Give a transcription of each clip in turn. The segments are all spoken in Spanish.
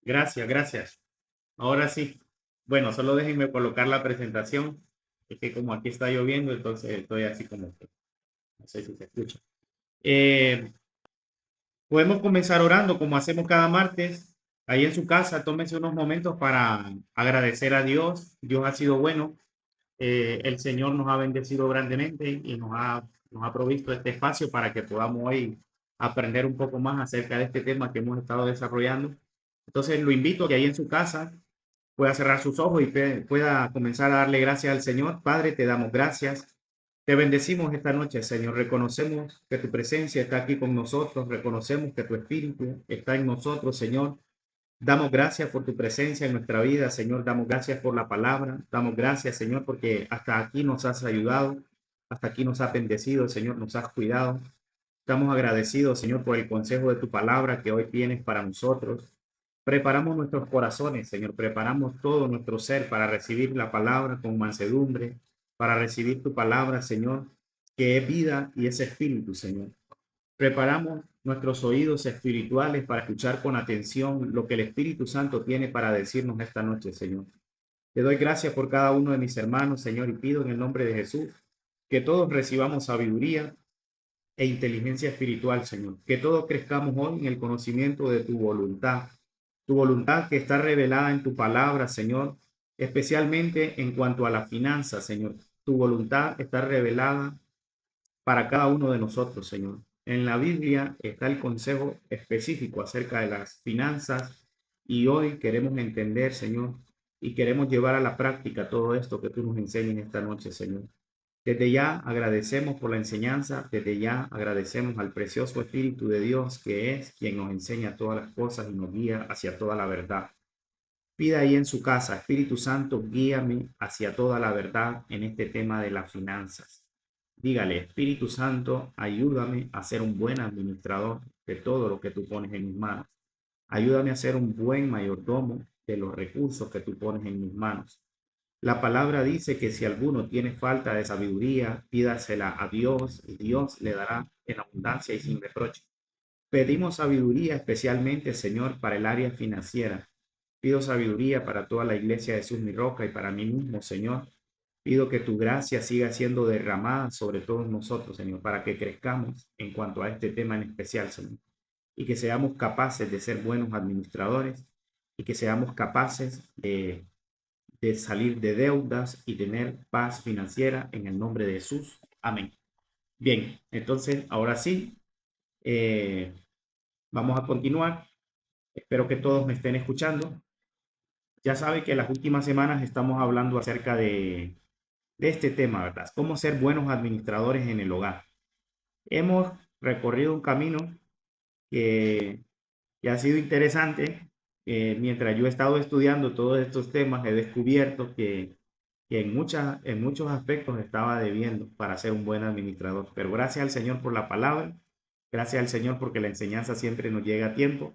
Gracias, gracias. Ahora sí. Bueno, solo déjenme colocar la presentación. Es que como aquí está lloviendo, entonces estoy así como que no sé si se escucha. Eh, Podemos comenzar orando como hacemos cada martes. Ahí en su casa, tómense unos momentos para agradecer a Dios. Dios ha sido bueno. El Señor nos ha bendecido grandemente y nos ha provisto este espacio para que podamos hoy aprender un poco más acerca de este tema que hemos estado desarrollando. Entonces, lo invito a que ahí en su casa pueda cerrar sus ojos y pueda comenzar a darle gracias al Señor. Padre, te damos gracias. Te bendecimos esta noche, Señor. Reconocemos que tu presencia está aquí con nosotros. Reconocemos que tu Espíritu está en nosotros, Señor. Damos gracias por tu presencia en nuestra vida, Señor. Damos gracias por la palabra. Damos gracias, Señor, porque hasta aquí nos has ayudado. Hasta aquí nos has bendecido, Señor. Nos has cuidado. Estamos agradecidos, Señor, por el consejo de tu palabra que hoy tienes para nosotros. Preparamos nuestros corazones, Señor. Preparamos todo nuestro ser para recibir la palabra con mansedumbre, para recibir tu palabra, Señor, que es vida y es espíritu, Señor. Preparamos nuestros oídos espirituales para escuchar con atención lo que el Espíritu Santo tiene para decirnos esta noche, Señor. Te doy gracias por cada uno de mis hermanos, Señor, y pido en el nombre de Jesús que todos recibamos sabiduría e inteligencia espiritual, Señor. Que todos crezcamos hoy en el conocimiento de tu voluntad que está revelada en tu palabra, Señor, especialmente en cuanto a la finanza, Señor. Tu voluntad está revelada para cada uno de nosotros, Señor. En la Biblia está el consejo específico acerca de las finanzas y hoy queremos entender, Señor, y queremos llevar a la práctica todo esto que tú nos enseñas esta noche, Señor. Desde ya agradecemos por la enseñanza, desde ya agradecemos al precioso Espíritu de Dios que es quien nos enseña todas las cosas y nos guía hacia toda la verdad. Pida ahí en su casa, Espíritu Santo, guíame hacia toda la verdad en este tema de las finanzas. Dígale, Espíritu Santo, ayúdame a ser un buen administrador de todo lo que tú pones en mis manos. Ayúdame a ser un buen mayordomo de los recursos que tú pones en mis manos. La palabra dice que si alguno tiene falta de sabiduría, pídasela a Dios y Dios le dará en abundancia y sin reproche. Pedimos sabiduría especialmente, Señor, para el área financiera. Pido sabiduría para toda la iglesia de Jesús mi roca y para mí mismo, Señor. Pido que tu gracia siga siendo derramada sobre todos nosotros, Señor, para que crezcamos en cuanto a este tema en especial, Señor, y que seamos capaces de ser buenos administradores y que seamos capaces de salir de deudas y tener paz financiera en el nombre de Jesús. Amén. Bien, entonces ahora sí, eh, vamos a continuar. Espero que todos me estén escuchando. Ya sabe que las últimas semanas estamos hablando acerca de este tema, ¿verdad? Cómo ser buenos administradores en el hogar. Hemos recorrido un camino que, que ha sido interesante. Mientras yo he estado estudiando todos estos temas, he descubierto que en muchos aspectos estaba debiendo para ser un buen administrador. Pero gracias al Señor por la palabra, gracias al Señor porque la enseñanza siempre nos llega a tiempo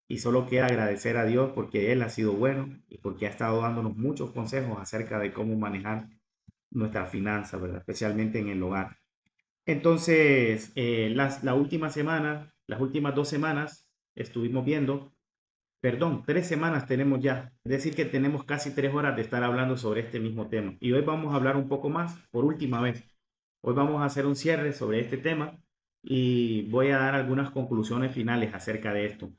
y solo quiero agradecer a Dios porque Él ha sido bueno y porque ha estado dándonos muchos consejos acerca de cómo manejar nuestras finanzas, ¿verdad? Especialmente en el hogar. Entonces, la última semana, las últimas 2 semanas, estuvimos viendo, perdón, 3 semanas tenemos ya, es decir, que tenemos casi 3 horas de estar hablando sobre este mismo tema. Y hoy vamos a hablar un poco más, por última vez. Hoy vamos a hacer un cierre sobre este tema y voy a dar algunas conclusiones finales acerca de esto.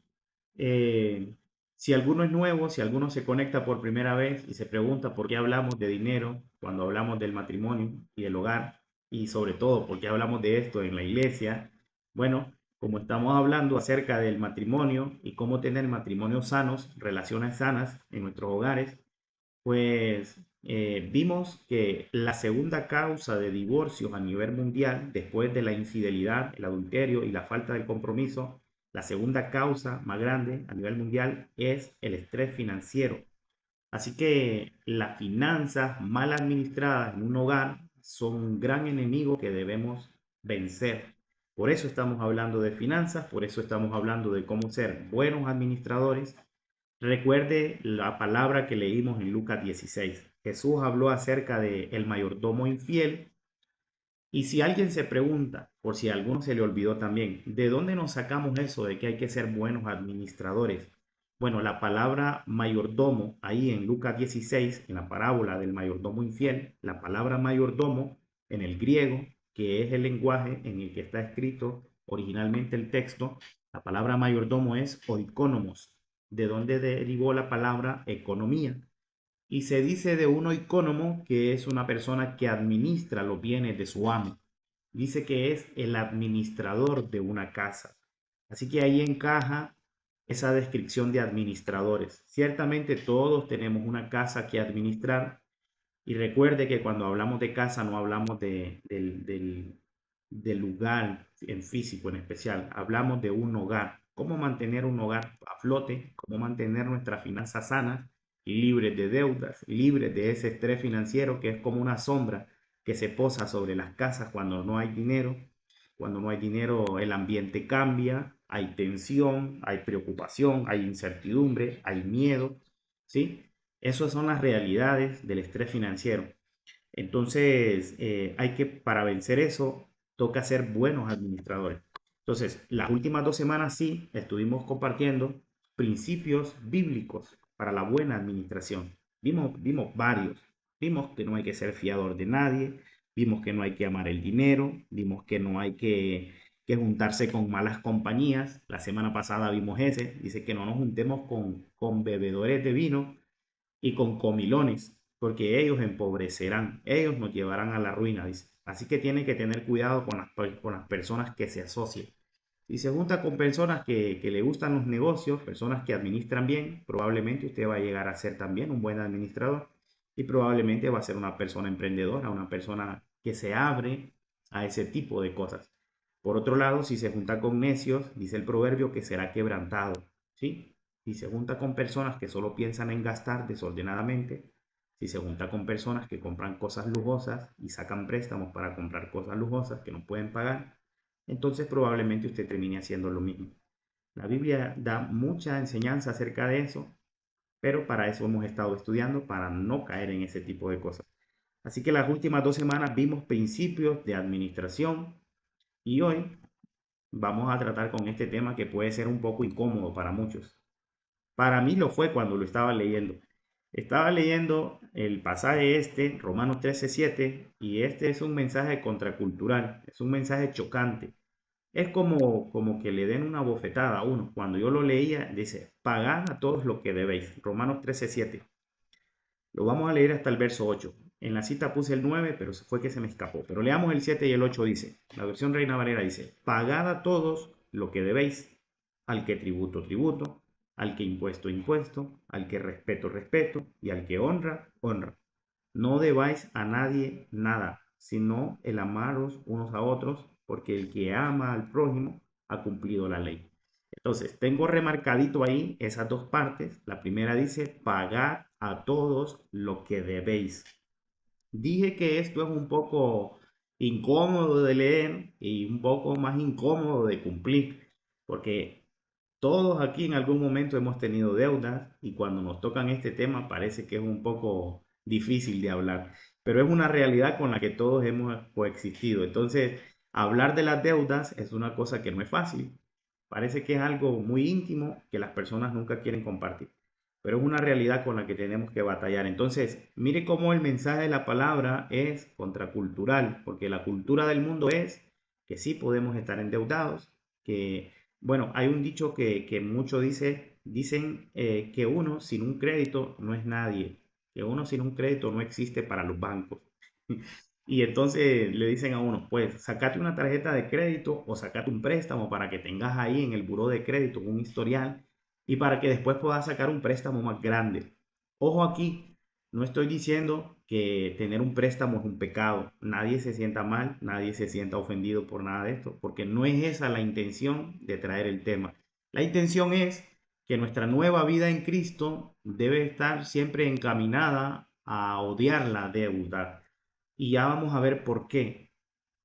Eh, si alguno es nuevo, si alguno se conecta por primera vez y se pregunta por qué hablamos de dinero cuando hablamos del matrimonio y del hogar, y sobre todo por qué hablamos de esto en la iglesia, bueno, como estamos hablando acerca del matrimonio y cómo tener matrimonios sanos, relaciones sanas en nuestros hogares, pues vimos que la segunda causa de divorcios a nivel mundial, después de la infidelidad, el adulterio y la falta de compromiso, la segunda causa más grande a nivel mundial es el estrés financiero. Así que las finanzas mal administradas en un hogar son un gran enemigo que debemos vencer. Por eso estamos hablando de finanzas, por eso estamos hablando de cómo ser buenos administradores. Recuerde la palabra que leímos en Lucas 16. Jesús habló acerca de el mayordomo infiel. Y si alguien se pregunta, por si a alguno se le olvidó también, ¿de dónde nos sacamos eso de que hay que ser buenos administradores? Bueno, la palabra mayordomo, ahí en Lucas 16, en la parábola del mayordomo infiel, la palabra mayordomo en el griego, que es el lenguaje en el que está escrito originalmente el texto, la palabra mayordomo es oikonomos, de donde derivó la palabra economía. Y se dice de un oikónomo que es una persona que administra los bienes de su amo. Dice que es el administrador de una casa. Así que ahí encaja esa descripción de administradores. Ciertamente todos tenemos una casa que administrar, y recuerde que cuando hablamos de casa no hablamos del lugar en físico en especial, hablamos de un hogar. Cómo mantener un hogar a flote, cómo mantener nuestras finanzas sanas y libres de deudas, libres de ese estrés financiero que es como una sombra que se posa sobre las casas cuando no hay dinero. Cuando no hay dinero, el ambiente cambia, hay tensión, hay preocupación, hay incertidumbre, hay miedo, ¿sí? Esas son las realidades del estrés financiero. Entonces, para vencer eso, toca ser buenos administradores. Entonces, las últimas 2 semanas sí estuvimos compartiendo principios bíblicos para la buena administración. Vimos varios. Vimos que no hay que ser fiador de nadie, vimos que no hay que amar el dinero, vimos que no hay que juntarse con malas compañías. La semana pasada vimos ese, dice que no nos juntemos con bebedores de vino y con comilones, porque ellos empobrecerán, ellos nos llevarán a la ruina, dice. Así que tiene que tener cuidado con las personas que se asocian. Si se junta con personas que le gustan los negocios, personas que administran bien, probablemente usted va a llegar a ser también un buen administrador y probablemente va a ser una persona emprendedora, una persona que se abre a ese tipo de cosas. Por otro lado, si se junta con necios, dice el proverbio que será quebrantado, ¿sí? Si se junta con personas que solo piensan en gastar desordenadamente, si se junta con personas que compran cosas lujosas y sacan préstamos para comprar cosas lujosas que no pueden pagar, entonces probablemente usted termine haciendo lo mismo. La Biblia da mucha enseñanza acerca de eso, pero para eso hemos estado estudiando, para no caer en ese tipo de cosas. Así que las últimas 2 semanas vimos principios de administración y hoy vamos a tratar con este tema que puede ser un poco incómodo para muchos. Para mí lo fue cuando lo estaba leyendo. Estaba leyendo el pasaje este, Romanos 13:7, y este es un mensaje contracultural, es un mensaje chocante. Es como que le den una bofetada a uno. Cuando yo lo leía, dice, pagad a todos lo que debéis. Romanos 13:7. Lo vamos a leer hasta el verso 8. En la cita puse el 9, pero fue que se me escapó. Pero leamos el 7 y el 8 dice. La versión Reina Valera dice, pagad a todos lo que debéis. Al que tributo, tributo. Al que impuesto, impuesto. Al que respeto, respeto. Y al que honra, honra. No debáis a nadie nada, sino el amaros unos a otros, porque el que ama al prójimo ha cumplido la ley. Entonces, tengo remarcadito ahí esas dos partes. La primera dice, pagad a todos lo que debéis. Dije que esto es un poco incómodo de leer y un poco más incómodo de cumplir, porque todos aquí en algún momento hemos tenido deudas y cuando nos tocan este tema parece que es un poco difícil de hablar, pero es una realidad con la que todos hemos coexistido. Entonces, hablar de las deudas es una cosa que no es fácil. Parece que es algo muy íntimo que las personas nunca quieren compartir, pero es una realidad con la que tenemos que batallar. Entonces, mire cómo el mensaje de la palabra es contracultural, porque la cultura del mundo es que sí podemos estar endeudados, que, bueno, hay un dicho que muchos dicen que uno sin un crédito no es nadie, que uno sin un crédito no existe para los bancos. Y entonces le dicen a uno, pues sacate una tarjeta de crédito o sacate un préstamo para que tengas ahí en el buró de crédito un historial y para que después puedas sacar un préstamo más grande. Ojo aquí, no estoy diciendo que tener un préstamo es un pecado. Nadie se sienta mal, nadie se sienta ofendido por nada de esto, porque no es esa la intención de traer el tema. La intención es que nuestra nueva vida en Cristo debe estar siempre encaminada a odiar la deuda. Y ya vamos a ver por qué.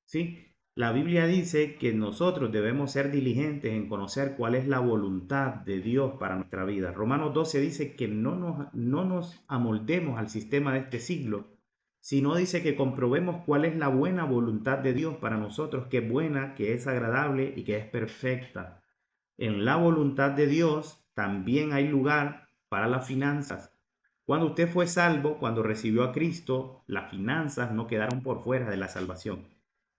¿Sí? La Biblia dice que nosotros debemos ser diligentes en conocer cuál es la voluntad de Dios para nuestra vida. Romanos 12 dice que no nos amoldemos al sistema de este siglo, sino dice que comprobemos cuál es la buena voluntad de Dios para nosotros, que es buena, que es agradable y que es perfecta. En la voluntad de Dios también hay lugar para las finanzas. Cuando usted fue salvo, cuando recibió a Cristo, las finanzas no quedaron por fuera de la salvación.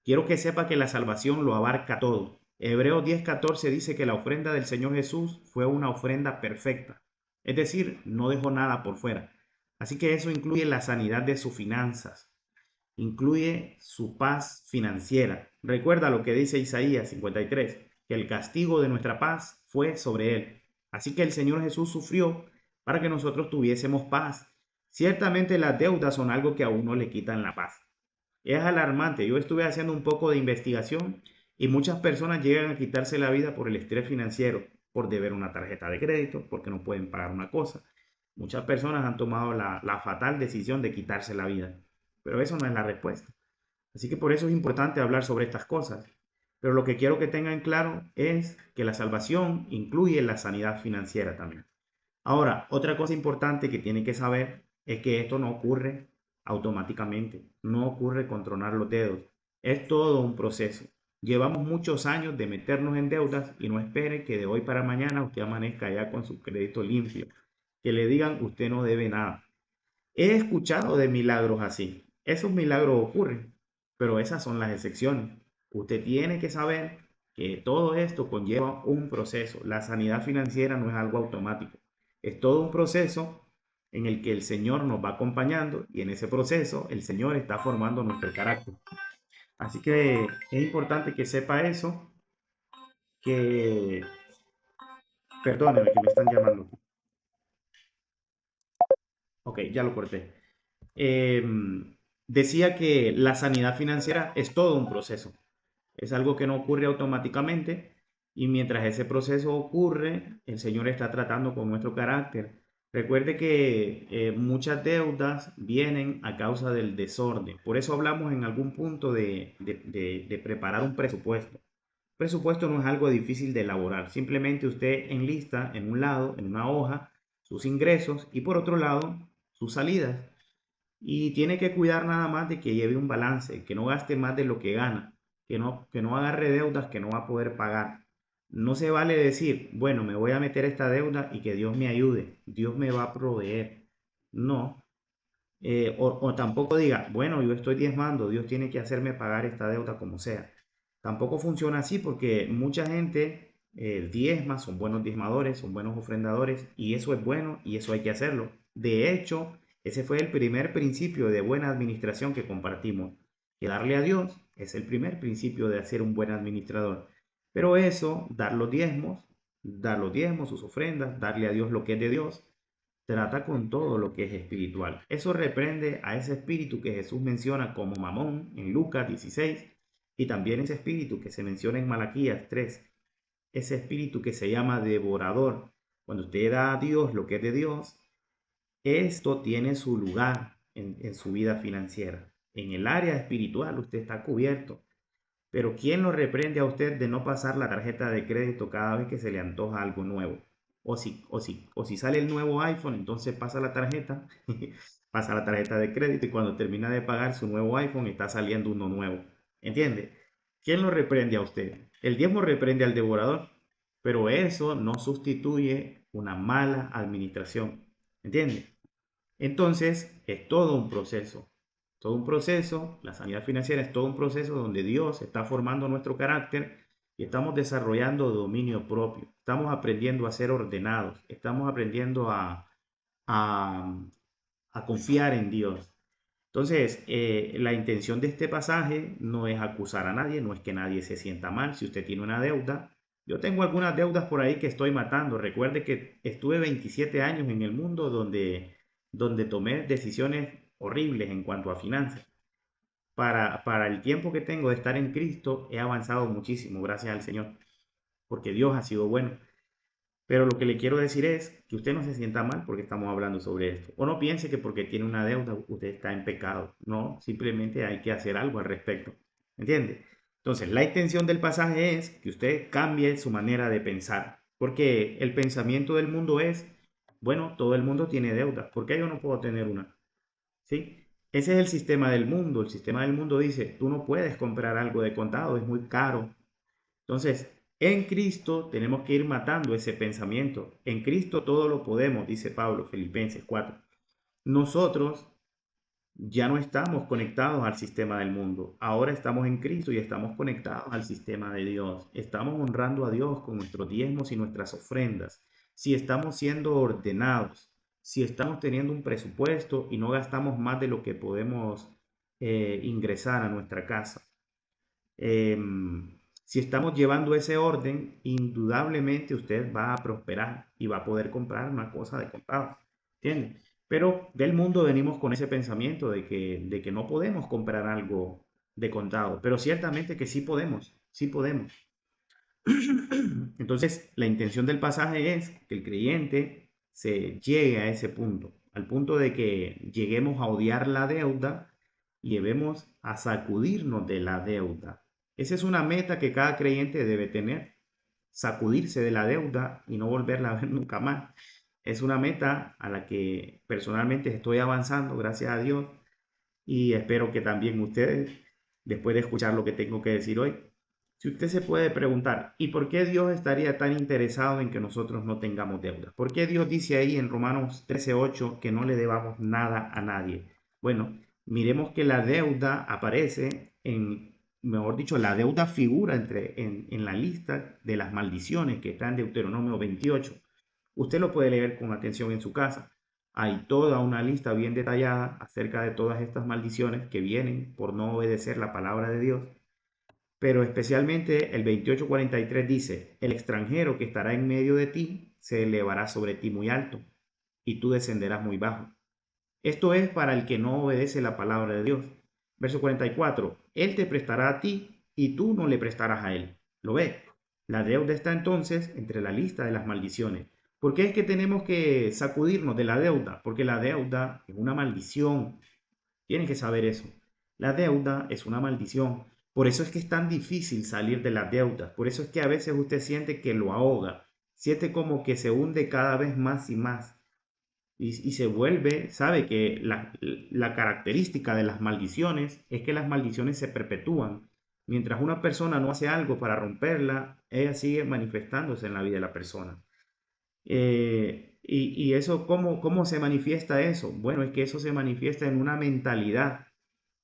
Quiero que sepa que la salvación lo abarca todo. Hebreos 10:14 dice que la ofrenda del Señor Jesús fue una ofrenda perfecta. Es decir, no dejó nada por fuera. Así que eso incluye la sanidad de sus finanzas, incluye su paz financiera. Recuerda lo que dice Isaías 53, que el castigo de nuestra paz fue sobre él. Así que el Señor Jesús sufrió para que nosotros tuviésemos paz. Ciertamente las deudas son algo que a uno le quitan la paz. Es alarmante. Yo estuve haciendo un poco de investigación y muchas personas llegan a quitarse la vida por el estrés financiero, por deber una tarjeta de crédito, porque no pueden pagar una cosa. Muchas personas han tomado la fatal decisión de quitarse la vida, pero eso no es la respuesta. Así que por eso es importante hablar sobre estas cosas. Pero lo que quiero que tengan claro es que la salvación incluye la sanidad financiera también. Ahora, otra cosa importante que tiene que saber es que esto no ocurre automáticamente, no ocurre con tronar los dedos, es todo un proceso. Llevamos muchos años de meternos en deudas y no espere que de hoy para mañana usted amanezca ya con su crédito limpio, que le digan usted no debe nada. He escuchado de milagros así, esos milagros ocurren, pero esas son las excepciones. Usted tiene que saber que todo esto conlleva un proceso. La sanidad financiera no es algo automático. Es todo un proceso en el que el Señor nos va acompañando y en ese proceso el Señor está formando nuestro carácter. Así que es importante que sepa eso, que... Perdóneme que me están llamando. Ok, ya lo corté. Eh, Decía que la sanidad financiera es todo un proceso. Es algo que no ocurre automáticamente y mientras ese proceso ocurre, el Señor está tratando con nuestro carácter. Recuerde que muchas deudas vienen a causa del desorden. Por eso hablamos en algún punto de preparar un presupuesto. Presupuesto no es algo difícil de elaborar. Simplemente usted enlista en un lado, en una hoja, sus ingresos y por otro lado, sus salidas. Y tiene que cuidar nada más de que lleve un balance, que no gaste más de lo que gana, que no agarre deudas que no va a poder pagar. No se vale decir, bueno, me voy a meter esta deuda y que Dios me ayude, Dios me va a proveer. No. O tampoco diga, bueno, yo estoy diezmando, Dios tiene que hacerme pagar esta deuda como sea. Tampoco funciona así porque mucha gente diezma, son buenos diezmadores, son buenos ofrendadores y eso es bueno y eso hay que hacerlo. De hecho, ese fue el primer principio de buena administración que compartimos, que darle a Dios es el primer principio de ser un buen administrador. Pero eso, dar los diezmos, sus ofrendas, darle a Dios lo que es de Dios, trata con todo lo que es espiritual. Eso reprende a ese espíritu que Jesús menciona como Mamón en Lucas 16 y también ese espíritu que se menciona en Malaquías 3, ese espíritu que se llama devorador. Cuando usted da a Dios lo que es de Dios, esto tiene su lugar en su vida financiera. En el área espiritual usted está cubierto. Pero ¿quién lo reprende a usted de no pasar la tarjeta de crédito cada vez que se le antoja algo nuevo? O si sale el nuevo iPhone, entonces pasa la tarjeta, pasa la tarjeta de crédito y cuando termina de pagar su nuevo iPhone está saliendo uno nuevo. ¿Entiende? ¿Quién lo reprende a usted? El diezmo reprende al devorador, pero eso no sustituye una mala administración. ¿Entiende? Entonces, es todo un proceso. Todo un proceso, la sanidad financiera es todo un proceso donde Dios está formando nuestro carácter y estamos desarrollando dominio propio. Estamos aprendiendo a ser ordenados, estamos aprendiendo a, a confiar en Dios. Entonces, la intención de este pasaje no es acusar a nadie, no es que nadie se sienta mal si usted tiene una deuda. Yo tengo algunas deudas por ahí que estoy matando. Recuerde que estuve 27 años en el mundo donde tomé decisiones horribles en cuanto a finanzas. Para el tiempo que tengo de estar en Cristo, he avanzado muchísimo, gracias al Señor, porque Dios ha sido bueno. Pero lo que le quiero decir es que usted no se sienta mal porque estamos hablando sobre esto. O no piense que porque tiene una deuda usted está en pecado. No, simplemente hay que hacer algo al respecto. ¿Entiende? Entonces, la intención del pasaje es que usted cambie su manera de pensar. Porque el pensamiento del mundo es, bueno, todo el mundo tiene deudas. ¿Por qué yo no puedo tener una? ¿Sí? Ese es el sistema del mundo. El sistema del mundo dice, tú no puedes comprar algo de contado, es muy caro. Entonces, En Cristo tenemos que ir matando ese pensamiento. En Cristo todo lo podemos, dice Pablo, Filipenses 4. Nosotros ya no estamos conectados al sistema del mundo. Ahora estamos en Cristo y estamos conectados al sistema de Dios. Estamos honrando a Dios con nuestros diezmos y nuestras ofrendas. Si estamos siendo ordenados, si estamos teniendo un presupuesto y no gastamos más de lo que podemos ingresar a nuestra casa. Si estamos llevando ese orden, indudablemente usted va a prosperar y va a poder comprar una cosa de contado. ¿Entiende? Pero del mundo venimos con ese pensamiento de que no podemos comprar algo de contado, pero ciertamente que sí podemos, sí podemos. Entonces, la intención del pasaje es que el creyente se llegue a ese punto, al punto de que lleguemos a odiar la deuda y llevemos a sacudirnos de la deuda. Esa es una meta que cada creyente debe tener, sacudirse de la deuda y no volverla a ver nunca más. Es una meta a la que personalmente estoy avanzando, gracias a Dios, y espero que también ustedes, después de escuchar lo que tengo que decir hoy, si usted se puede preguntar, ¿y por qué Dios estaría tan interesado en que nosotros no tengamos deudas? ¿Por qué Dios dice ahí en Romanos 13:8 que no le debamos nada a nadie? Bueno, miremos que la deuda aparece en, mejor dicho, la deuda figura en la lista de las maldiciones que está en Deuteronomio 28. Usted lo puede leer con atención en su casa. Hay toda una lista bien detallada acerca de todas estas maldiciones que vienen por no obedecer la palabra de Dios. Pero especialmente el 28:43 dice, el extranjero que estará en medio de ti se elevará sobre ti muy alto y tú descenderás muy bajo. Esto es para el que no obedece la palabra de Dios. Verso 44, él te prestará a ti y tú no le prestarás a él. ¿Lo ves? La deuda está entonces entre la lista de las maldiciones. ¿Por qué es que tenemos que sacudirnos de la deuda? Porque la deuda es una maldición. Tienen que saber eso. La deuda es una maldición. Por eso es que es tan difícil salir de las deudas. Por eso es que a veces usted siente que lo ahoga. Siente como que se hunde cada vez más y más. Y se vuelve, sabe que la característica de las maldiciones es que las maldiciones se perpetúan. Mientras una persona no hace algo para romperla, ella sigue manifestándose en la vida de la persona. Y eso, ¿cómo se manifiesta eso? Bueno, es que eso se manifiesta en una mentalidad.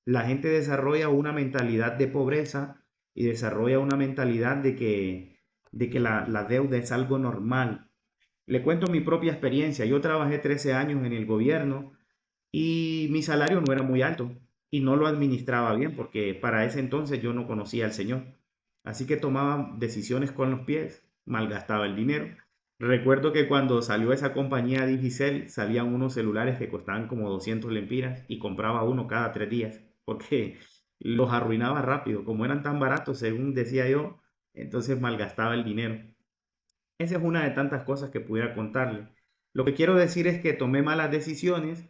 La gente desarrolla una mentalidad de pobreza y desarrolla una mentalidad de que la deuda es algo normal. Le cuento mi propia experiencia. Yo trabajé 13 años en el gobierno y mi salario no era muy alto y no lo administraba bien porque para ese entonces yo no conocía al Señor. Así que tomaba decisiones con los pies, malgastaba el dinero. Recuerdo que cuando salió esa compañía Digicel salían unos celulares que costaban como 200 lempiras y compraba uno cada 3 días porque los arruinaba rápido. Como eran tan baratos, según decía yo, entonces malgastaba el dinero. Esa es una de tantas cosas que pudiera contarle. Lo que quiero decir es que tomé malas decisiones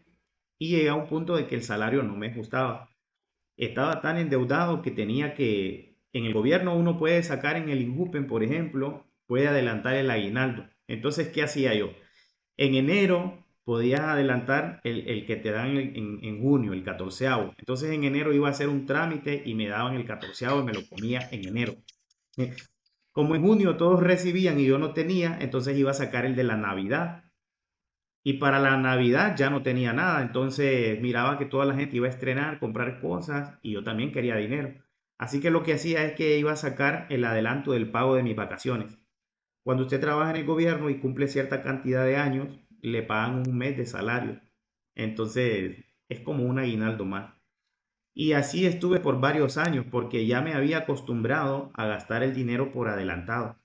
y llegué a un punto de que el salario no me ajustaba. Estaba tan endeudado que tenía que, en el gobierno uno puede sacar en el INJUPEN, por ejemplo, puede adelantar el aguinaldo. Entonces, ¿qué hacía yo? En enero podías adelantar el que te dan en junio, el catorceavo. Entonces en enero iba a hacer un trámite y me daban el catorceavo y me lo comía en enero. Como en junio todos recibían y yo no tenía, entonces iba a sacar el de la Navidad. Y para la Navidad ya no tenía nada, entonces miraba que toda la gente iba a estrenar, comprar cosas y yo también quería dinero. Así que lo que hacía es que iba a sacar el adelanto del pago de mis vacaciones. Cuando usted trabaja en el gobierno y cumple cierta cantidad de años, le pagan un mes de salario. Entonces es como un aguinaldo más. Y así estuve por varios años porque ya me había acostumbrado a gastar el dinero por adelantado.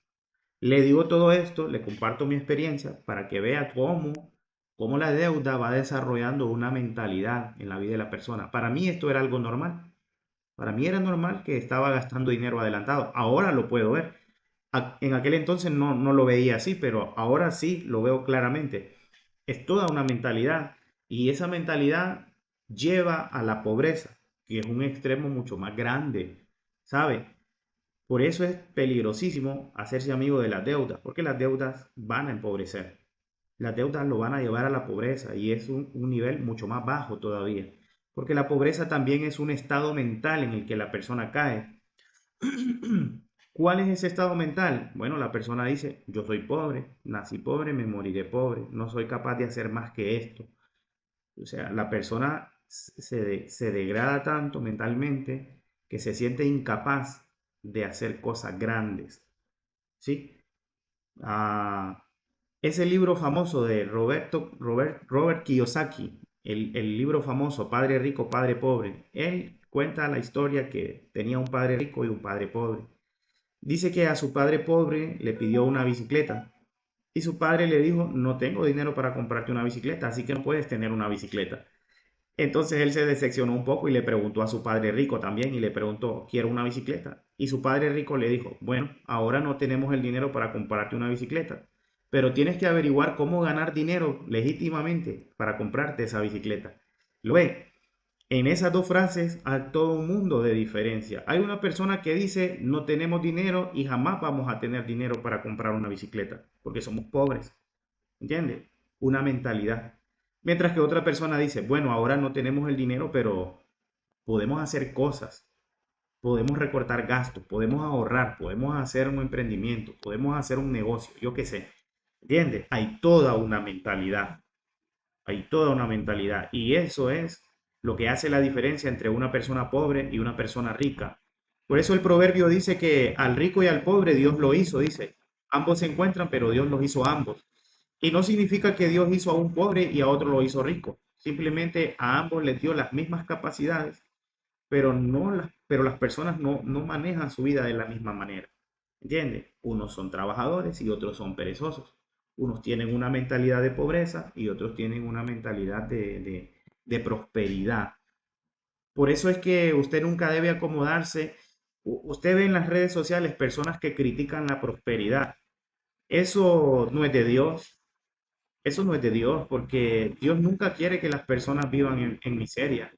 Le digo todo esto, le comparto mi experiencia para que vea cómo la deuda va desarrollando una mentalidad en la vida de la persona. Para mí esto era algo normal. Para mí era normal que estaba gastando dinero adelantado. Ahora lo puedo ver. En aquel entonces no lo veía así, pero ahora sí lo veo claramente. Es toda una mentalidad y esa mentalidad lleva a la pobreza, que es un extremo mucho más grande, ¿sabe? Por eso es peligrosísimo hacerse amigo de las deudas, porque las deudas van a empobrecer. Las deudas lo van a llevar a la pobreza y es un nivel mucho más bajo todavía, porque la pobreza también es un estado mental en el que la persona cae. ¿Cuál es ese estado mental? Bueno, la persona dice, yo soy pobre, nací pobre, me moriré pobre, no soy capaz de hacer más que esto. O sea, la persona se degrada tanto mentalmente que se siente incapaz de hacer cosas grandes. ¿Sí? Ah, ese libro famoso de Robert Kiyosaki, el libro famoso Padre Rico, Padre Pobre, él cuenta la historia que tenía un padre rico y un padre pobre. Dice que a su padre pobre le pidió una bicicleta y su padre le dijo, no tengo dinero para comprarte una bicicleta, así que no puedes tener una bicicleta. Entonces él se decepcionó un poco y le preguntó a su padre rico también y le preguntó, quiero una bicicleta. Y su padre rico le dijo, bueno, ahora no tenemos el dinero para comprarte una bicicleta, pero tienes que averiguar cómo ganar dinero legítimamente para comprarte esa bicicleta. Lo ve, en esas dos frases hay todo un mundo de diferencia. Hay una persona que dice, no tenemos dinero y jamás vamos a tener dinero para comprar una bicicleta, porque somos pobres. ¿Entiendes? Una mentalidad. Mientras que otra persona dice, bueno, ahora no tenemos el dinero, pero podemos hacer cosas, podemos recortar gastos, podemos ahorrar, podemos hacer un emprendimiento, podemos hacer un negocio, yo qué sé. ¿Entiendes? Hay toda una mentalidad, hay toda una mentalidad. Y eso es lo que hace la diferencia entre una persona pobre y una persona rica. Por eso el proverbio dice que al rico y al pobre Dios lo hizo, dice. Ambos se encuentran, pero Dios los hizo ambos. Y no significa que Dios hizo a un pobre y a otro lo hizo rico. Simplemente a ambos les dio las mismas capacidades, pero las personas no manejan su vida de la misma manera. ¿Entiendes? Unos son trabajadores y otros son perezosos. Unos tienen una mentalidad de pobreza y otros tienen una mentalidad de prosperidad. Por eso es que usted nunca debe acomodarse. Usted ve en las redes sociales personas que critican la prosperidad. Eso no es de Dios. Eso no es de Dios, porque Dios nunca quiere que las personas vivan en miseria.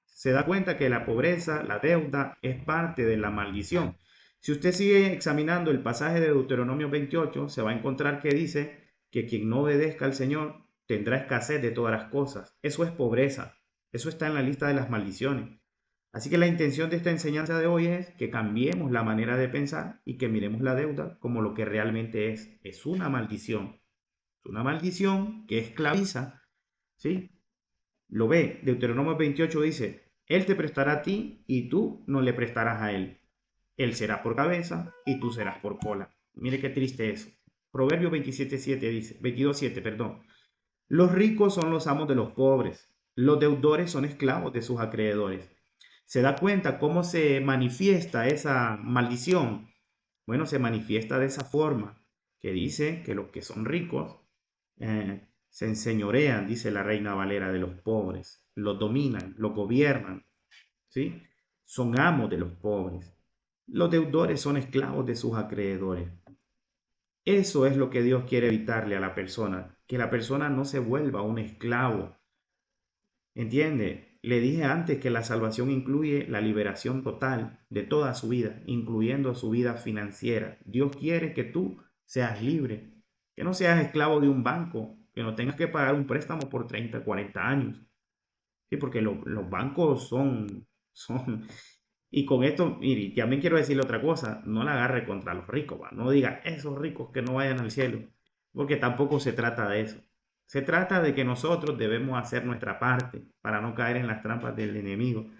Se da cuenta que la pobreza, la deuda, es parte de la maldición. Si usted sigue examinando el pasaje de Deuteronomio 28, se va a encontrar que dice que quien no obedezca al Señor tendrá escasez de todas las cosas. Eso es pobreza. Eso está en la lista de las maldiciones. Así que la intención de esta enseñanza de hoy es que cambiemos la manera de pensar y que miremos la deuda como lo que realmente es. Es una maldición. Es una maldición que esclaviza, ¿sí? Lo ve, Deuteronomio 28 dice, Él te prestará a ti y tú no le prestarás a Él. Él será por cabeza y tú serás por cola. Mire qué triste eso. Proverbio 27:7 dice, 22:7, perdón. Los ricos son los amos de los pobres, los deudores son esclavos de sus acreedores. ¿Se da cuenta cómo se manifiesta esa maldición? Bueno, se manifiesta de esa forma, que dice que los que son ricos se enseñorean, dice la Reina Valera, de los pobres, los dominan, los gobiernan, ¿sí? Son amos de los pobres. Los deudores son esclavos de sus acreedores. Eso es lo que Dios quiere evitarle a la persona, que la persona no se vuelva un esclavo. ¿Entiende? Le dije antes que la salvación incluye la liberación total de toda su vida, incluyendo su vida financiera. Dios quiere que tú seas libre, que no seas esclavo de un banco, que no tengas que pagar un préstamo por 30, 40 años. Sí, porque los bancos son... Y con esto, mire, también quiero decirle otra cosa, no la agarre contra los ricos, ¿va? No diga, esos ricos que no vayan al cielo, porque tampoco se trata de eso. Se trata de que nosotros debemos hacer nuestra parte para no caer en las trampas del enemigo.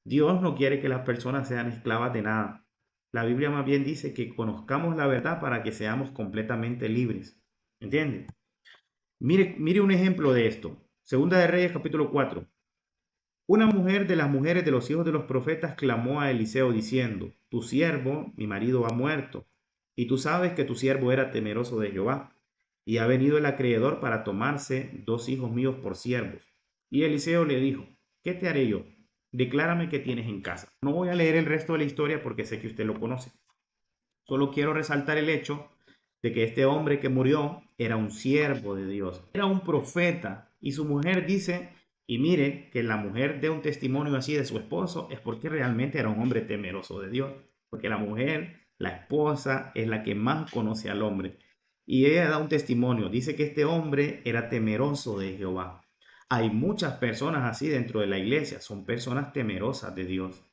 Dios no quiere que las personas sean esclavas de nada. La Biblia más bien dice que conozcamos la verdad para que seamos completamente libres. ¿Entiende? Mire un ejemplo de esto. Segunda de Reyes capítulo 4. Una mujer de las mujeres de los hijos de los profetas clamó a Eliseo diciendo, tu siervo, mi marido, ha muerto, y tú sabes que tu siervo era temeroso de Jehová, y ha venido el acreedor para tomarse 2 hijos míos por siervos. Y Eliseo le dijo, ¿qué te haré yo? Declárame qué tienes en casa. No voy a leer el resto de la historia porque sé que usted lo conoce. Solo quiero resaltar el hecho de que este hombre que murió era un siervo de Dios, era un profeta, y su mujer dice, y mire que la mujer dé un testimonio así de su esposo, es porque realmente era un hombre temeroso de Dios, porque la mujer, la esposa, es la que más conoce al hombre. Y ella da un testimonio, dice que este hombre era temeroso de Jehová. Hay muchas personas así dentro de la iglesia, son personas temerosas de Dios.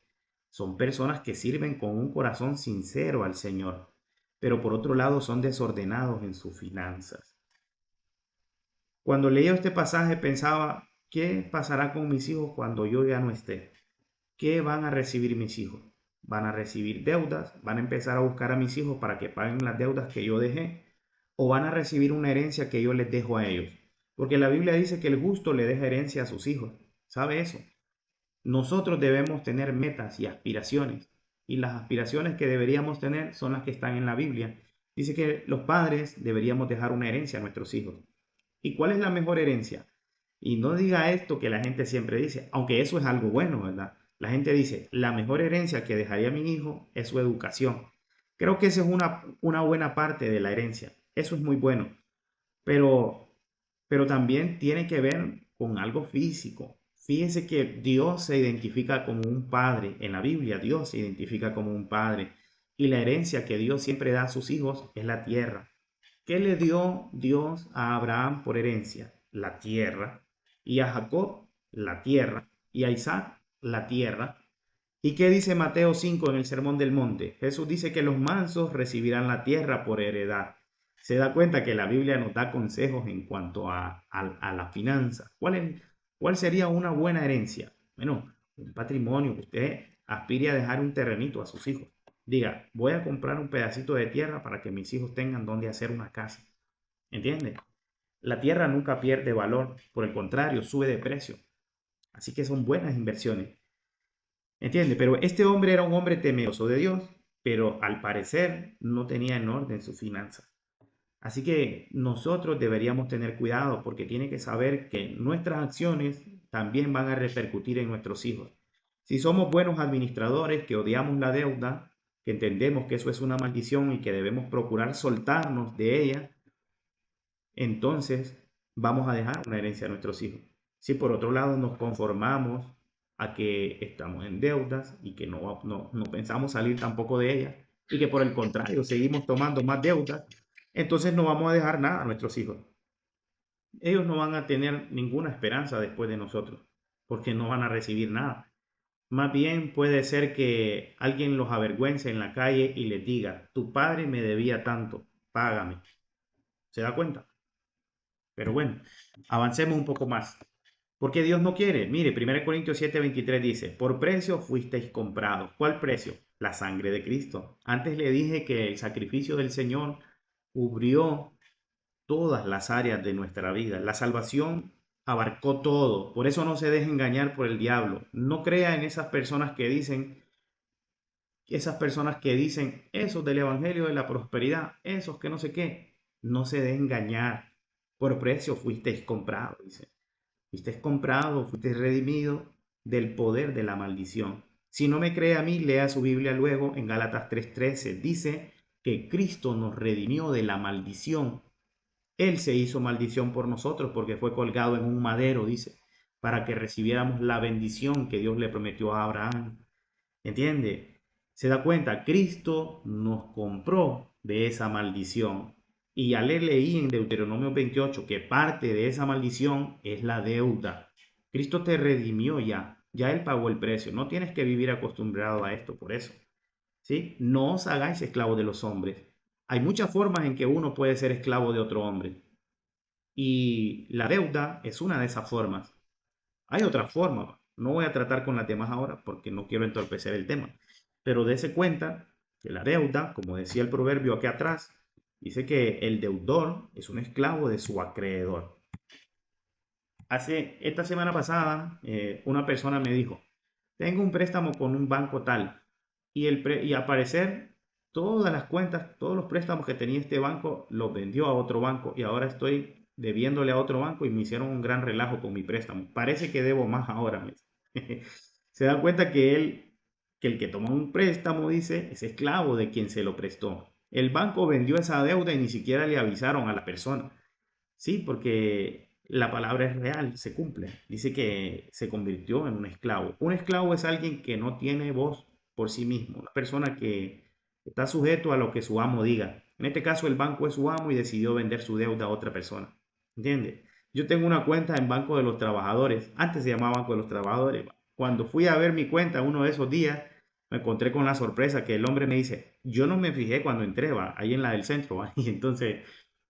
Son personas que sirven con un corazón sincero al Señor, pero por otro lado son desordenados en sus finanzas. Cuando leía este pasaje pensaba, ¿qué pasará con mis hijos cuando yo ya no esté? ¿Qué van a recibir mis hijos? ¿Van a recibir deudas? ¿Van a empezar a buscar a mis hijos para que paguen las deudas que yo dejé? ¿O van a recibir una herencia que yo les dejo a ellos? Porque la Biblia dice que el justo le deja herencia a sus hijos. ¿Sabe eso? Nosotros debemos tener metas y aspiraciones. Y las aspiraciones que deberíamos tener son las que están en la Biblia. Dice que los padres deberíamos dejar una herencia a nuestros hijos. ¿Y cuál es la mejor herencia? Y no diga esto que la gente siempre dice, aunque eso es algo bueno, ¿verdad? La gente dice, la mejor herencia que dejaría a mi hijo es su educación. Creo que esa es una buena parte de la herencia. Eso es muy bueno. Pero, pero también tiene que ver con algo físico. Fíjese que Dios se identifica como un padre. En la Biblia, Dios se identifica como un padre. Y la herencia que Dios siempre da a sus hijos es la tierra. ¿Qué le dio Dios a Abraham por herencia? La tierra. Y a Jacob, la tierra. Y a Isaac, la tierra. ¿Y qué dice Mateo 5 en el Sermón del Monte? Jesús dice que los mansos recibirán la tierra por heredad. Se da cuenta que la Biblia nos da consejos en cuanto a la finanza. ¿Cuál sería una buena herencia? Bueno, un patrimonio que usted aspire a dejar un terrenito a sus hijos. Diga, voy a comprar un pedacito de tierra para que mis hijos tengan donde hacer una casa. ¿Entiende? La tierra nunca pierde valor, por el contrario, sube de precio. Así que son buenas inversiones. ¿Entiende? Pero este hombre era un hombre temeroso de Dios, pero al parecer no tenía en orden sus finanzas. Así que nosotros deberíamos tener cuidado porque tiene que saber que nuestras acciones también van a repercutir en nuestros hijos. Si somos buenos administradores, que odiamos la deuda, que entendemos que eso es una maldición y que debemos procurar soltarnos de ella, entonces vamos a dejar una herencia a nuestros hijos. Si por otro lado nos conformamos a que estamos en deudas y que no pensamos salir tampoco de ellas y que por el contrario seguimos tomando más deudas, entonces no vamos a dejar nada a nuestros hijos. Ellos no van a tener ninguna esperanza después de nosotros porque no van a recibir nada. Más bien puede ser que alguien los avergüence en la calle y les diga, tu padre me debía tanto, págame. ¿Se da cuenta? Pero bueno, avancemos un poco más. Porque Dios no quiere. Mire, 1 Corintios 7:23 dice, por precio fuisteis comprados. ¿Cuál precio? La sangre de Cristo. Antes le dije que el sacrificio del Señor cubrió todas las áreas de nuestra vida. La salvación abarcó todo. Por eso no se deje engañar por el diablo. No crea en esas personas que dicen, esos del Evangelio de la Prosperidad, esos que no sé qué. No se deje engañar. Por precio fuisteis comprados, dice. Fuiste comprado, fuiste redimido del poder de la maldición. Si no me cree a mí, lea su Biblia luego en Gálatas 3:13. Dice que Cristo nos redimió de la maldición. Él se hizo maldición por nosotros porque fue colgado en un madero, dice, para que recibiéramos la bendición que Dios le prometió a Abraham. ¿Entiende? Se da cuenta, Cristo nos compró de esa maldición. Y ya le leí en Deuteronomio 28 que parte de esa maldición es la deuda. Cristo te redimió ya, ya Él pagó el precio. No tienes que vivir acostumbrado a esto por eso. ¿Sí? No os hagáis esclavos de los hombres. Hay muchas formas en que uno puede ser esclavo de otro hombre. Y la deuda es una de esas formas. Hay otra forma. No voy a tratar con las demás ahora porque no quiero entorpecer el tema. Pero dése cuenta que la deuda, como decía el proverbio aquí atrás, dice que el deudor es un esclavo de su acreedor. Esta semana pasada, una persona me dijo, tengo un préstamo con un banco tal y al parecer todas las cuentas, todos los préstamos que tenía este banco los vendió a otro banco y ahora estoy debiéndole a otro banco y me hicieron un gran relajo con mi préstamo. Parece que debo más ahora. Se da cuenta que el que toma un préstamo, dice, es esclavo de quien se lo prestó. El banco vendió esa deuda y ni siquiera le avisaron a la persona. Sí, porque la palabra es real, se cumple. Dice que se convirtió en un esclavo. Un esclavo es alguien que no tiene voz por sí mismo, una persona que está sujeto a lo que su amo diga. En este caso, el banco es su amo y decidió vender su deuda a otra persona. ¿Entiende? Yo tengo una cuenta en Banco de los Trabajadores. Antes se llamaba Banco de los Trabajadores. Cuando fui a ver mi cuenta uno de esos días, me encontré con la sorpresa que el hombre me dice, yo no me fijé cuando entré, va, ahí en la del centro, va. Y entonces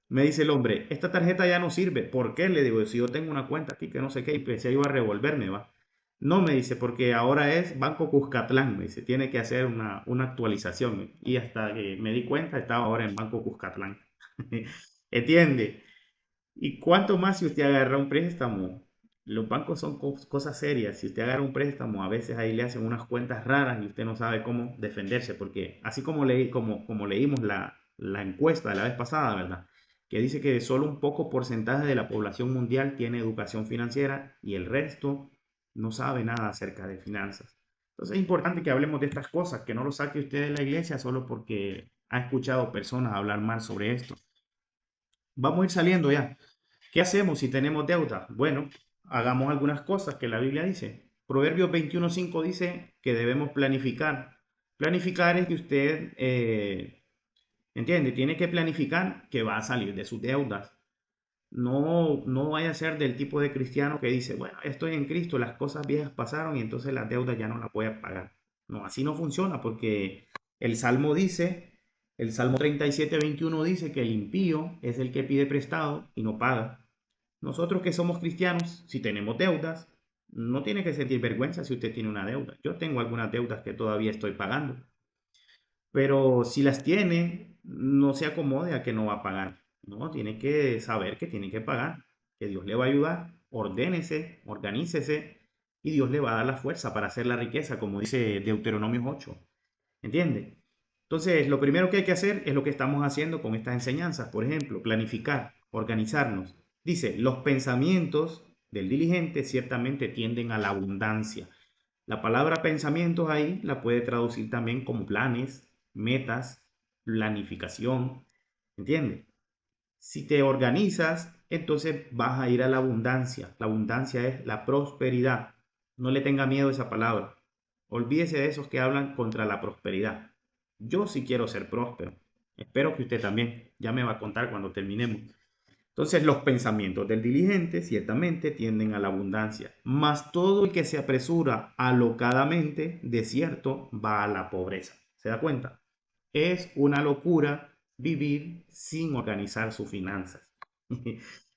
me dice el hombre, esta tarjeta ya no sirve. ¿Por qué? Le digo, si yo tengo una cuenta aquí que no sé qué, y empecé yo a revolverme, va. No, me dice, porque ahora es Banco Cuscatlán, me dice, tiene que hacer una actualización. Y hasta que me di cuenta, estaba ahora en Banco Cuscatlán. ¿Entiende? ¿Y cuánto más si usted agarra un préstamo? Los bancos son cosas serias. Si usted agarra un préstamo, a veces ahí le hacen unas cuentas raras y usted no sabe cómo defenderse, porque así como, como leímos la encuesta de la vez pasada, ¿verdad? Que dice que solo un poco porcentaje de la población mundial tiene educación financiera y el resto no sabe nada acerca de finanzas. Entonces es importante que hablemos de estas cosas, que no lo saque usted de la iglesia solo porque ha escuchado personas hablar mal sobre esto. Vamos a ir saliendo ya. ¿Qué hacemos si tenemos deuda? Bueno, hagamos algunas cosas que la Biblia dice. Proverbios 21:5 dice que debemos planificar. Planificar es que usted, ¿entiende? Tiene que planificar que va a salir de sus deudas. No, no vaya a ser del tipo de cristiano que dice, bueno, estoy en Cristo, las cosas viejas pasaron y entonces las deudas ya no las voy a pagar. No, así no funciona porque el Salmo dice, el Salmo 37:21 dice que el impío es el que pide prestado y no paga. Nosotros que somos cristianos, si tenemos deudas, no tiene que sentir vergüenza si usted tiene una deuda. Yo tengo algunas deudas que todavía estoy pagando, pero si las tiene, no se acomode a que no va a pagar. No, tiene que saber que tiene que pagar, que Dios le va a ayudar. Ordénese, organícese y Dios le va a dar la fuerza para hacer la riqueza, como dice Deuteronomio 8. ¿Entiende? Entonces, lo primero que hay que hacer es lo que estamos haciendo con estas enseñanzas. Por ejemplo, planificar, organizarnos. Dice, los pensamientos del diligente ciertamente tienden a la abundancia. La palabra pensamientos ahí la puede traducir también como planes, metas, planificación. ¿Entiende? Si te organizas, entonces vas a ir a la abundancia. La abundancia es la prosperidad. No le tenga miedo a esa palabra. Olvídese de esos que hablan contra la prosperidad. Yo sí quiero ser próspero. Espero que usted también. Ya me va a contar cuando terminemos. Entonces, los pensamientos del diligente ciertamente tienden a la abundancia, mas todo el que se apresura alocadamente, de cierto, va a la pobreza. ¿Se da cuenta? Es una locura vivir sin organizar sus finanzas.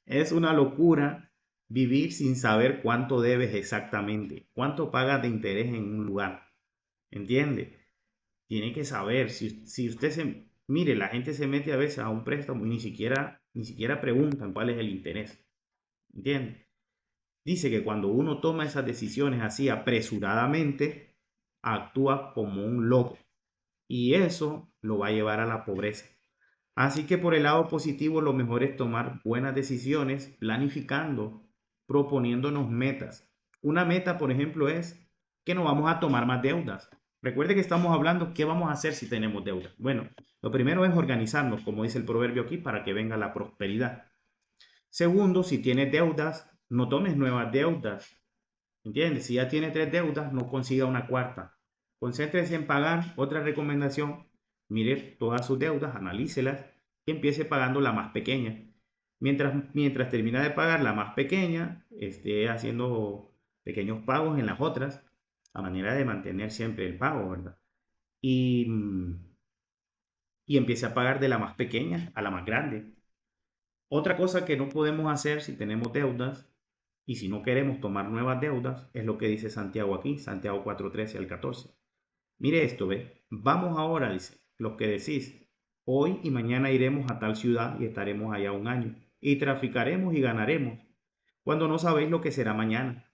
Es una locura vivir sin saber cuánto debes exactamente, cuánto pagas de interés en un lugar. ¿Entiende? Tiene que saber, si usted se, mire, la gente se mete a veces a un préstamo y ni siquiera preguntan cuál es el interés. ¿Entiende? Dice que cuando uno toma esas decisiones así apresuradamente, actúa como un loco y eso lo va a llevar a la pobreza. Así que por el lado positivo, lo mejor es tomar buenas decisiones, planificando, proponiéndonos metas. Una meta, por ejemplo, es que no vamos a tomar más deudas. Recuerde que estamos hablando qué vamos a hacer si tenemos deudas. Bueno, lo primero es organizarnos, como dice el proverbio aquí, para que venga la prosperidad. Segundo, si tienes deudas, no tomes nuevas deudas. ¿Entiendes? Si ya tiene tres deudas, no consiga una cuarta. Concéntrese en pagar. Otra recomendación, mire todas sus deudas, analícelas y empiece pagando la más pequeña. Mientras termina de pagar la más pequeña, esté haciendo pequeños pagos en las otras, a manera de mantener siempre el pago, ¿verdad? Y, y empiece a pagar de la más pequeña a la más grande. Otra cosa que no podemos hacer si tenemos deudas y si no queremos tomar nuevas deudas es lo que dice Santiago aquí, Santiago 4:13 al 14. Mire esto, ve. Vamos ahora, dice, los que decís, hoy y mañana iremos a tal ciudad y estaremos allá un año, y traficaremos y ganaremos, cuando no sabéis lo que será mañana.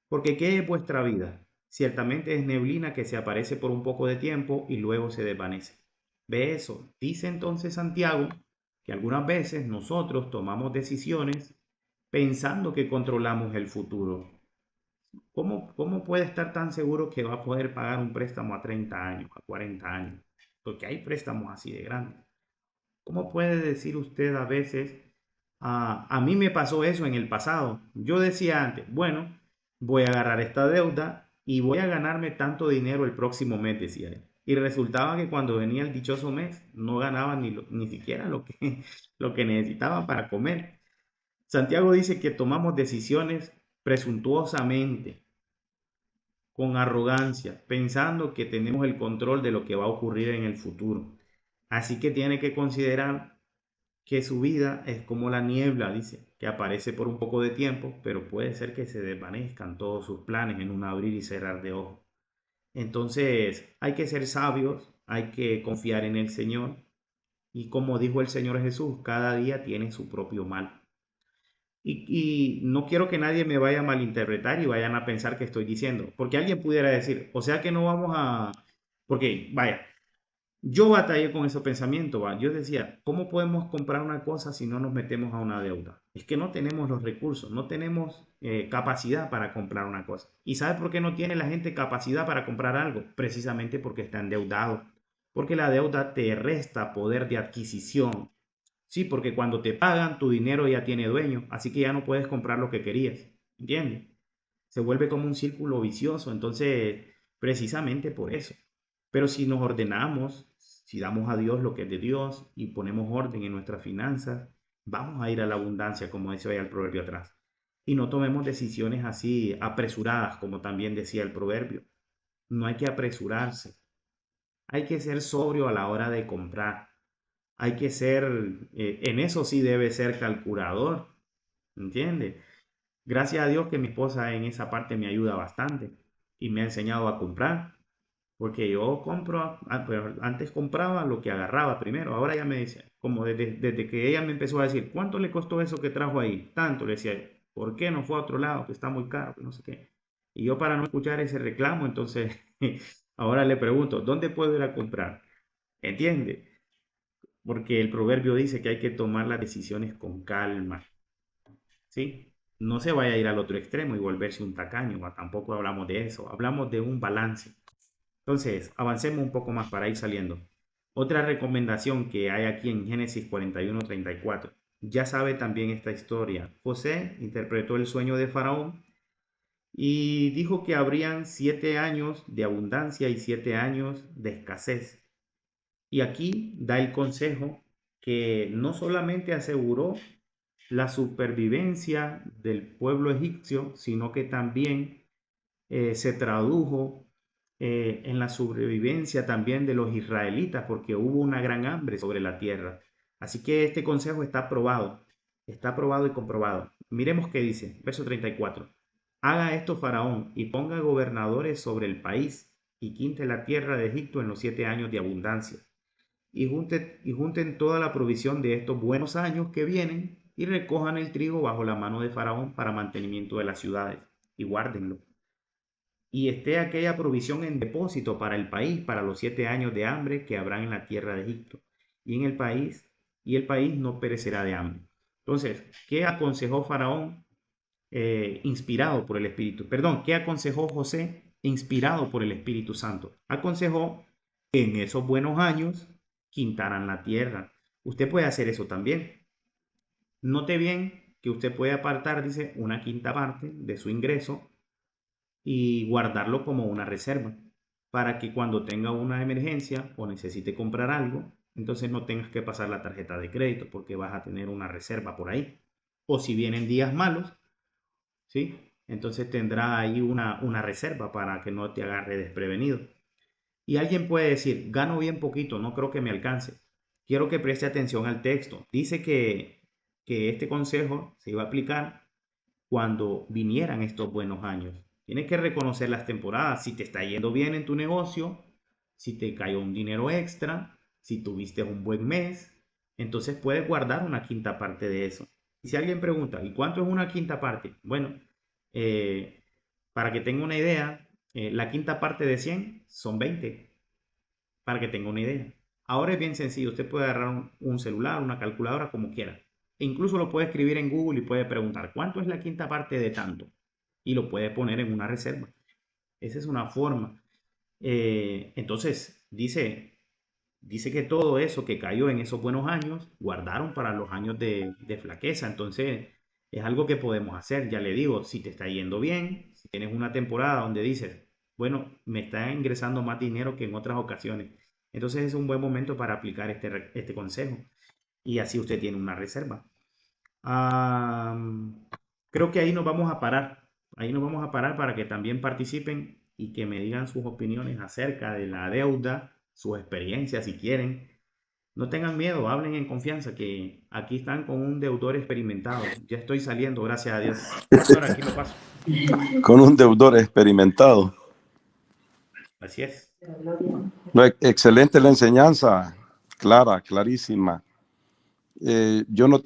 Porque ¿qué es vuestra vida? Ciertamente es neblina que se aparece por un poco de tiempo y luego se desvanece. Ve eso. Dice entonces Santiago que algunas veces nosotros tomamos decisiones pensando que controlamos el futuro. ¿Cómo puede estar tan seguro que va a poder pagar un préstamo a 30 años, a 40 años? Porque hay préstamos así de grandes. ¿Cómo puede decir usted a veces, a mí me pasó eso en el pasado? Yo decía antes, bueno, voy a agarrar esta deuda y voy a ganarme tanto dinero el próximo mes, decía él. Y resultaba que cuando venía el dichoso mes, no ganaba ni siquiera lo que necesitaba para comer. Santiago dice que tomamos decisiones presuntuosamente. con arrogancia, pensando que tenemos el control de lo que va a ocurrir en el futuro. Así que tiene que considerar que su vida es como la niebla, dice, que aparece por un poco de tiempo, pero puede ser que se desvanezcan todos sus planes en un abrir y cerrar de ojos. Entonces, hay que ser sabios, hay que confiar en el Señor y como dijo el Señor Jesús, cada día tiene su propio mal. Y no quiero que nadie me vaya a malinterpretar y vayan a pensar que estoy diciendo, porque alguien pudiera decir, o sea que no vamos a, porque vaya, yo batallé con ese pensamiento, ¿va? Yo decía, ¿cómo podemos comprar una cosa si no nos metemos a una deuda? Es que no tenemos los recursos, no tenemos capacidad para comprar una cosa. ¿Y sabe por qué no tiene la gente capacidad para comprar algo? Precisamente porque está endeudado. Porque la deuda te resta poder de adquisición. Sí, porque cuando te pagan, tu dinero ya tiene dueño, así que ya no puedes comprar lo que querías. ¿Entiendes? Se vuelve como un círculo vicioso, entonces, precisamente por eso. Pero si nos ordenamos, si damos a Dios lo que es de Dios y ponemos orden en nuestras finanzas, vamos a ir a la abundancia, como dice hoy el proverbio atrás. Y no tomemos decisiones así apresuradas, como también decía el proverbio. No hay que apresurarse. Hay que ser sobrio a la hora de comprar. Hay que ser, en eso sí debe ser calculador, ¿entiendes? Gracias a Dios que mi esposa en esa parte me ayuda bastante y me ha enseñado a comprar, porque yo compro, pero antes compraba lo que agarraba primero, ahora ya me dice, como desde que ella me empezó a decir, ¿cuánto le costó eso que trajo ahí? Tanto, le decía, ¿por qué no fue a otro lado? Que está muy caro, que no sé qué. Y yo para no escuchar ese reclamo, entonces ahora le pregunto, ¿dónde puedo ir a comprar? ¿Entiende? Porque el proverbio dice que hay que tomar las decisiones con calma. ¿Sí? No se vaya a ir al otro extremo y volverse un tacaño, tampoco hablamos de eso, hablamos de un balance. Entonces, avancemos un poco más para ir saliendo. Otra recomendación que hay aquí en Génesis 41:34. Ya sabe también esta historia. José interpretó el sueño de Faraón y dijo que habrían 7 años de abundancia y 7 años de escasez. Y aquí da el consejo que no solamente aseguró la supervivencia del pueblo egipcio, sino que también se tradujo en la sobrevivencia también de los israelitas, porque hubo una gran hambre sobre la tierra. Así que este consejo está probado y comprobado. Miremos qué dice, verso 34. Haga esto Faraón y ponga gobernadores sobre el país y quinte la tierra de Egipto en los 7 años de abundancia y junten toda la provisión de estos buenos años que vienen y recojan el trigo bajo la mano de Faraón para mantenimiento de las ciudades y guárdenlo. Y esté aquella provisión en depósito para el país para los 7 años de hambre que habrán en la tierra de Egipto y el país no perecerá de hambre. Entonces, ¿qué aconsejó Faraón inspirado por el Espíritu? Perdón, ¿qué aconsejó José inspirado por el Espíritu Santo? Aconsejó que en esos buenos años quintaran la tierra. Usted puede hacer eso también. Note bien que usted puede apartar, dice, una quinta parte de su ingreso y guardarlo como una reserva para que cuando tenga una emergencia o necesite comprar algo, entonces no tengas que pasar la tarjeta de crédito porque vas a tener una reserva por ahí. O si vienen días malos, ¿sí? Entonces tendrá ahí una reserva para que no te agarre desprevenido. Y alguien puede decir, gano bien poquito, no creo que me alcance. Quiero que preste atención al texto. Dice que este consejo se iba a aplicar cuando vinieran estos buenos años. Tienes que reconocer las temporadas, si te está yendo bien en tu negocio, si te cayó un dinero extra, si tuviste un buen mes, entonces puedes guardar una quinta parte de eso. Y si alguien pregunta, ¿y cuánto es una quinta parte? Bueno, eh, para que tenga una idea, la quinta parte de 100 son 20, para que tenga una idea. Ahora es bien sencillo, usted puede agarrar un celular, una calculadora, como quiera. E incluso lo puede escribir en Google y puede preguntar, ¿cuánto es la quinta parte de tanto? Y lo puede poner en una reserva. Esa es una forma. Entonces, dice que todo eso que cayó en esos buenos años, guardaron para los años de flaqueza. Entonces, es algo que podemos hacer. Ya le digo, si te está yendo bien, si tienes una temporada donde dices, bueno, me está ingresando más dinero que en otras ocasiones. Entonces es un buen momento para aplicar este consejo. Y así usted tiene una reserva. Ah, creo que ahí nos vamos a parar. Ahí nos vamos a parar para que también participen y que me digan sus opiniones acerca de la deuda, sus experiencias si quieren. No tengan miedo, hablen en confianza, que aquí están con un deudor experimentado. Ya estoy saliendo, gracias a Dios. Pastor, aquí lo paso. Con un deudor experimentado. Así es. No, excelente la enseñanza, clara, clarísima. Yo no